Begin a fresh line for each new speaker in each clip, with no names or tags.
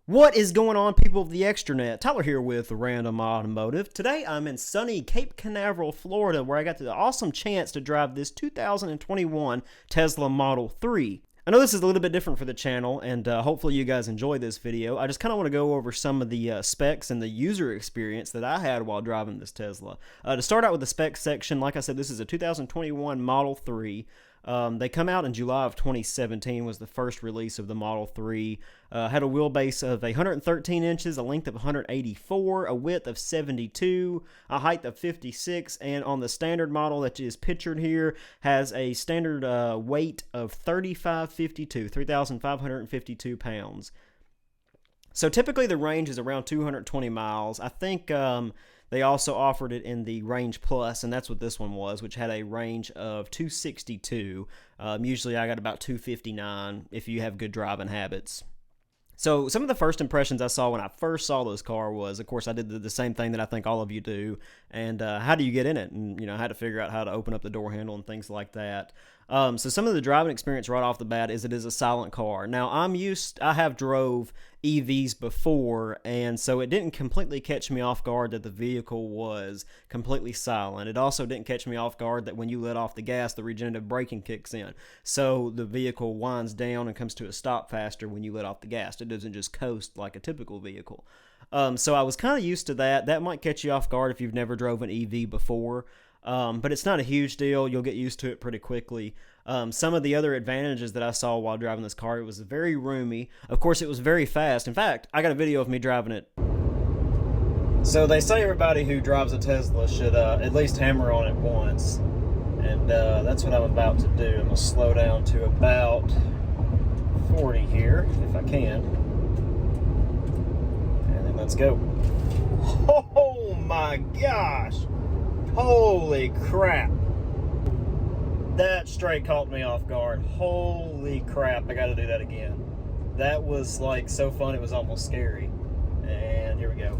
What is going on, people of the extranet? Tyler here with Random Automotive. Today I'm in sunny Cape Canaveral, Florida, where I got the awesome chance to drive this 2021 Tesla Model 3. I know this is a little bit different for the channel, and hopefully you guys enjoy this video. I just kind of want to go over some of the specs and the user experience that I had while driving this Tesla. To start out with the specs section, like I said, this is a 2021 Model 3. They come out in July of 2017 was the first release of the Model 3. Had a wheelbase of 113 inches, a length of 184, a width of 72, a height of 56, and on the standard model that is pictured here has a standard weight of 3,552 pounds. So typically the range is around 220 miles. I think they also offered it in the Range Plus, and that's what this one was, which had a range of 262. Usually I got about 259 if you have good driving habits. So some of the first impressions I saw when I first saw this car was, of course, I did the same thing that I think all of you do, and how do you get in it? And, I had to figure out how to open up the door handle and things like that. So some of the driving experience right off the bat is it is a silent car. Now, I have drove EVs before, and so it didn't completely catch me off guard that the vehicle was completely silent. It also didn't catch me off guard that when you let off the gas, the regenerative braking kicks in. So the vehicle winds down and comes to a stop faster when you let off the gas. It doesn't just coast like a typical vehicle. So I was kind of used to that. That might catch you off guard if you've never drove an EV before. But it's not a huge deal. You'll get used to it pretty quickly. Some of the other advantages that I saw while driving this car, it was very roomy. Of course, it was very fast. In fact, I got a video of me driving it. So they say everybody who drives a Tesla should at least hammer on it once. And that's what I'm about to do. I'm going to slow down to about 40 here, if I can. And then let's go. Oh my gosh! Holy crap. That straight caught me off guard. Holy crap, I gotta do that again. That was like so fun, it was almost scary. And here we go.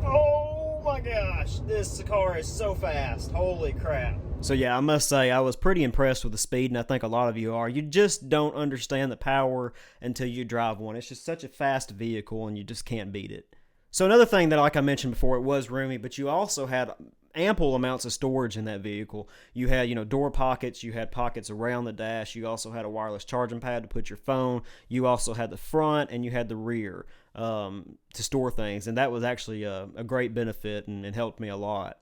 Oh my gosh, this car is so fast. Holy crap. So yeah, I must say I was pretty impressed with the speed, and I think a lot of you are. You just don't understand the power until you drive one. It's just such a fast vehicle, and you just can't beat it. So another thing that, like I mentioned before, it was roomy, but you also had ample amounts of storage in that vehicle. You had, door pockets, you had pockets around the dash, you also had a wireless charging pad to put your phone, you also had the front, and you had the rear to store things, and that was actually a great benefit, and it helped me a lot.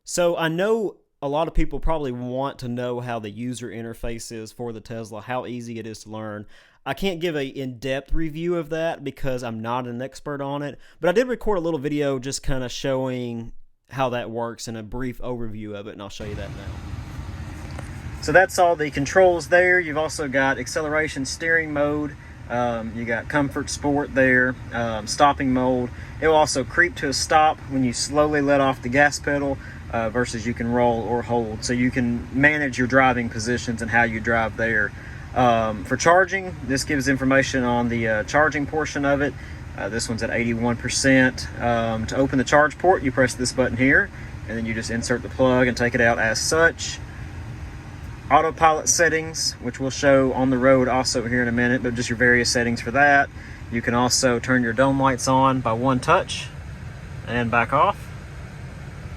So I know a lot of people probably want to know how the user interface is for the Tesla, how easy it is to learn. I can't give an in-depth review of that because I'm not an expert on it, but I did record a little video just kind of showing how that works and a brief overview of it, and I'll show you that now. So that's all the controls there. You've also got acceleration, steering mode, you got comfort, sport there, stopping mode. It will also creep to a stop when you slowly let off the gas pedal versus you can roll or hold, so you can manage your driving positions and how you drive there. For charging, this gives information on the charging portion of it. This one's at 81%. To open the charge port, you press this button here, and then you just insert the plug and take it out as such. Autopilot settings, which we'll show on the road also here in a minute, but just your various settings for that. You can also turn your dome lights on by one touch and back off,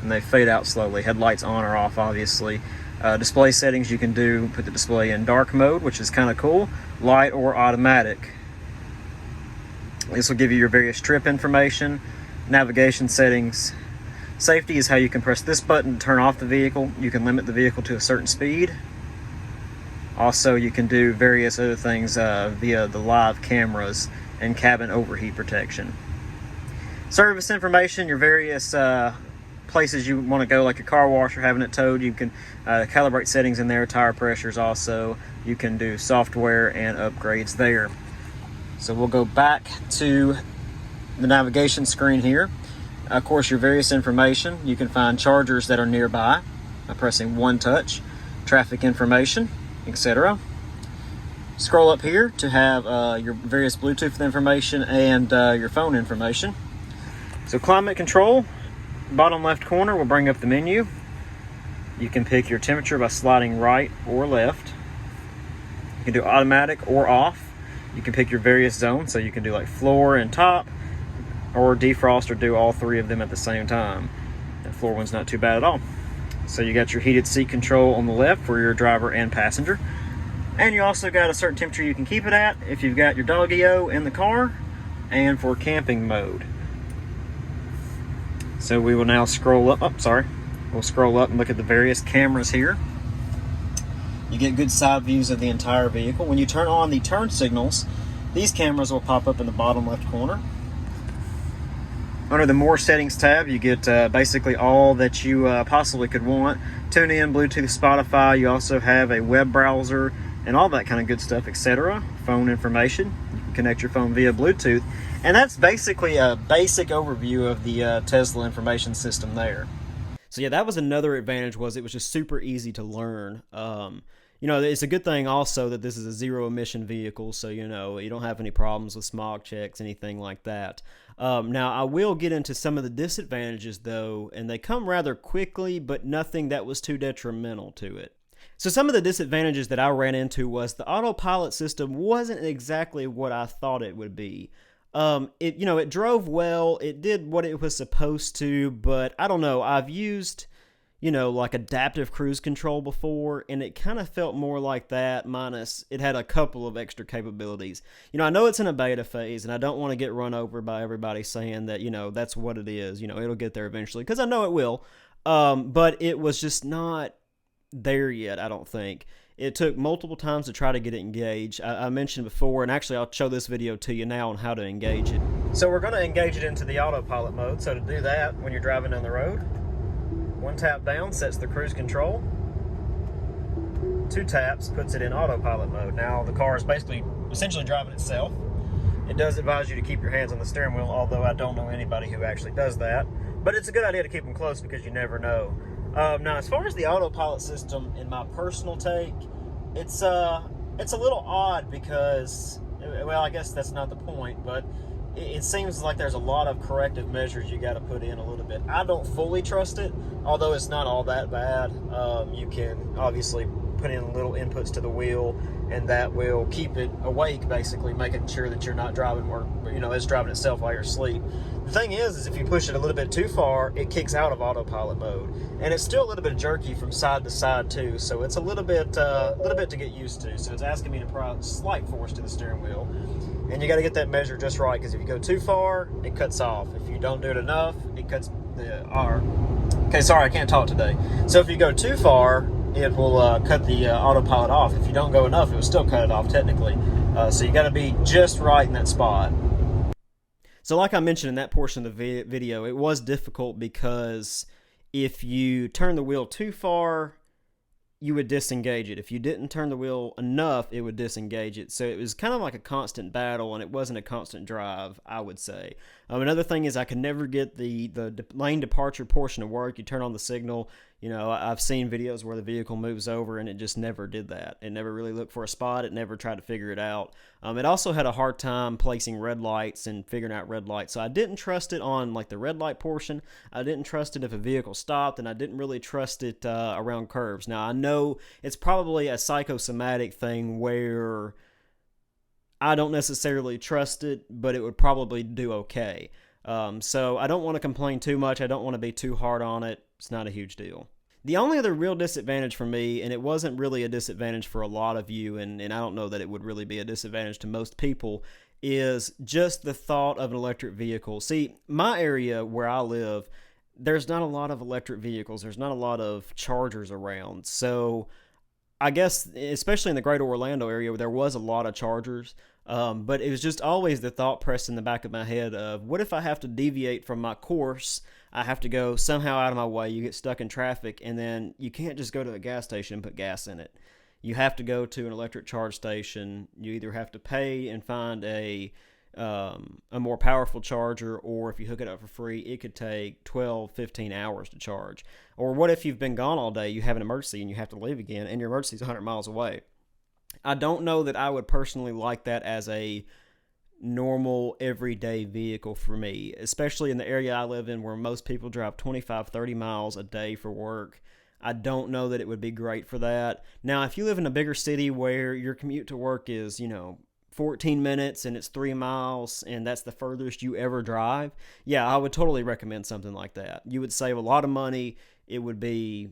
and they fade out slowly. Headlights on or off, obviously. Display settings, you can put the display in dark mode, which is kind of cool, light or automatic. This will give you your various trip information, navigation settings. Safety is how you can press this button to turn off the vehicle. You can limit the vehicle to a certain speed. Also, you can do various other things via the live cameras and cabin overheat protection. Service information, your various places you want to go, like a car wash or having it towed. You can calibrate settings in there, tire pressures also. You can do software and upgrades there. So we'll go back to the navigation screen here. Of course, your various information. You can find chargers that are nearby by pressing one touch, traffic information, etc. Scroll up here to have your various Bluetooth information and your phone information. So climate control, bottom left corner will bring up the menu. You can pick your temperature by sliding right or left. You can do automatic or off. You can pick your various zones, so you can do like floor and top, or defrost, or do all three of them at the same time. That floor one's not too bad at all. So you got your heated seat control on the left for your driver and passenger. And you also got a certain temperature you can keep it at if you've got your doggy-o in the car, and for camping mode. So we will now scroll up. We'll scroll up and look at the various cameras here. You get good side views of the entire vehicle. When you turn on the turn signals, these cameras will pop up in the bottom left corner. Under the More Settings tab, you get basically all that you possibly could want. Tune in, Bluetooth, Spotify. You also have a web browser and all that kind of good stuff, etc. Phone information. You can connect your phone via Bluetooth. And that's basically a basic overview of the Tesla information system there. So yeah, that was another advantage, was it was just super easy to learn. It's a good thing also that this is a zero emission vehicle, so you don't have any problems with smog checks, anything like that. Now I will get into some of the disadvantages though, and they come rather quickly, but nothing that was too detrimental to it. So some of the disadvantages that I ran into was the autopilot system wasn't exactly what I thought it would be. It drove well, it did what it was supposed to, but I don't know, I've used, like adaptive cruise control before, and it kind of felt more like that, minus it had a couple of extra capabilities. I know it's in a beta phase, and I don't want to get run over by everybody saying that, that's what it is, it'll get there eventually, because I know it will, but it was just not there yet, I don't think. It took multiple times to try to get it engaged. I mentioned before, and actually I'll show this video to you now on how to engage it. So we're going to engage it into the autopilot mode. So to do that, when you're driving down the road, one tap down sets the cruise control. 2 taps puts it in autopilot mode. Now the car is essentially driving itself. It does advise you to keep your hands on the steering wheel, although I don't know anybody who actually does that. But it's a good idea to keep them close because you never know. Now, as far as the autopilot system, in my personal take, it's a little odd because, well, I guess that's not the point, but it seems like there's a lot of corrective measures you got to put in a little bit. I don't fully trust it, although it's not all that bad. You can obviously put in little inputs to the wheel, and that will keep it awake, basically making sure that you're not driving, or it's driving itself while you're asleep. The thing is if you push it a little bit too far, it kicks out of autopilot mode, and it's still a little bit jerky from side to side too. So it's a little bit to get used to. So it's asking me to apply slight force to the steering wheel, and you got to get that measure just right, because if you go too far, it cuts off. If you don't do it enough, it cuts the R. Okay, sorry, I can't talk today. So if you go too far, it will cut the autopilot off. If you don't go enough, it will still cut it off technically. So you got to be just right in that spot. So like I mentioned in that portion of the video, it was difficult because if you turn the wheel too far, you would disengage it. If you didn't turn the wheel enough, it would disengage it. So it was kind of like a constant battle, and it wasn't a constant drive, I would say. Another thing is I could never get the lane departure portion to work. You turn on the signal. I've seen videos where the vehicle moves over, and it just never did that. It never really looked for a spot. It never tried to figure it out. It also had a hard time placing red lights and figuring out red lights. So I didn't trust it on like the red light portion. I didn't trust it if a vehicle stopped, and I didn't really trust it around curves. Now I know it's probably a psychosomatic thing where I don't necessarily trust it, but it would probably do okay. So I don't want to complain too much. I don't want to be too hard on it. It's not a huge deal. The only other real disadvantage for me, and it wasn't really a disadvantage for a lot of you, and I don't know that it would really be a disadvantage to most people, is just the thought of an electric vehicle. See, my area where I live, there's not a lot of electric vehicles. There's not a lot of chargers around. So I guess, especially in the greater Orlando area, there was a lot of chargers. But it was just always the thought pressed in the back of my head of, what if I have to deviate from my course? I have to go somehow out of my way. You get stuck in traffic, and then you can't just go to a gas station and put gas in it. You have to go to an electric charge station. You either have to pay and find a more powerful charger, or if you hook it up for free, it could take 12, 15 hours to charge. Or what if you've been gone all day, you have an emergency, and you have to leave again, and your emergency is 100 miles away? I don't know that I would personally like that as a normal everyday vehicle for me, especially in the area I live in where most people drive 25, 30 miles a day for work. I don't know that it would be great for that. Now, if you live in a bigger city where your commute to work is, 14 minutes and it's 3 miles and that's the furthest you ever drive, yeah, I would totally recommend something like that. You would save a lot of money. It would be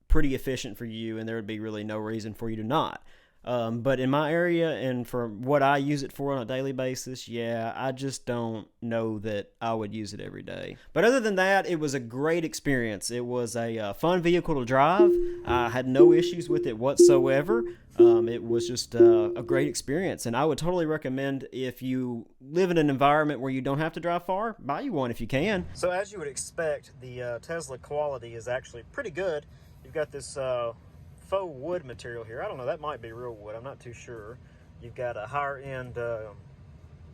pretty efficient for you, and there would be really no reason for you to not. But in my area and for what I use it for on a daily basis, yeah, I just don't know that I would use it every day. But other than that, it was a great experience. It was a fun vehicle to drive. I had no issues with it whatsoever. It was just a great experience, and I would totally recommend, if you live in an environment where you don't have to drive far, buy you one if you can. So as you would expect, the Tesla quality is actually pretty good. You've got this faux wood material here. I don't know, that might be real wood, I'm not too sure. You've got a higher end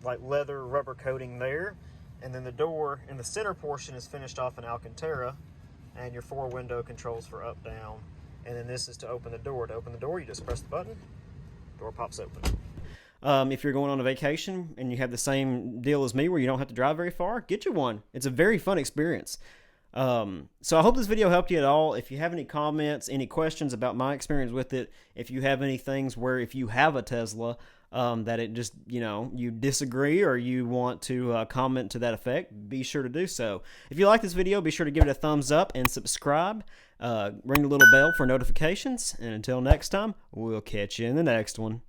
like leather rubber coating there, and then the door in the center portion is finished off in Alcantara, and your 4 window controls for up, down, and then this is to open the door. To open the door, you just press the button, door pops open. If you're going on a vacation and you have the same deal as me where you don't have to drive very far, get you one. It's a very fun experience. So I hope this video helped you at all. If you have any comments, any questions about my experience with it, if you have any things where if you have a Tesla, that it just, you disagree or you want to comment to that effect, be sure to do so. If you like this video, be sure to give it a thumbs up and subscribe. Ring the little bell for notifications. And until next time, we'll catch you in the next one.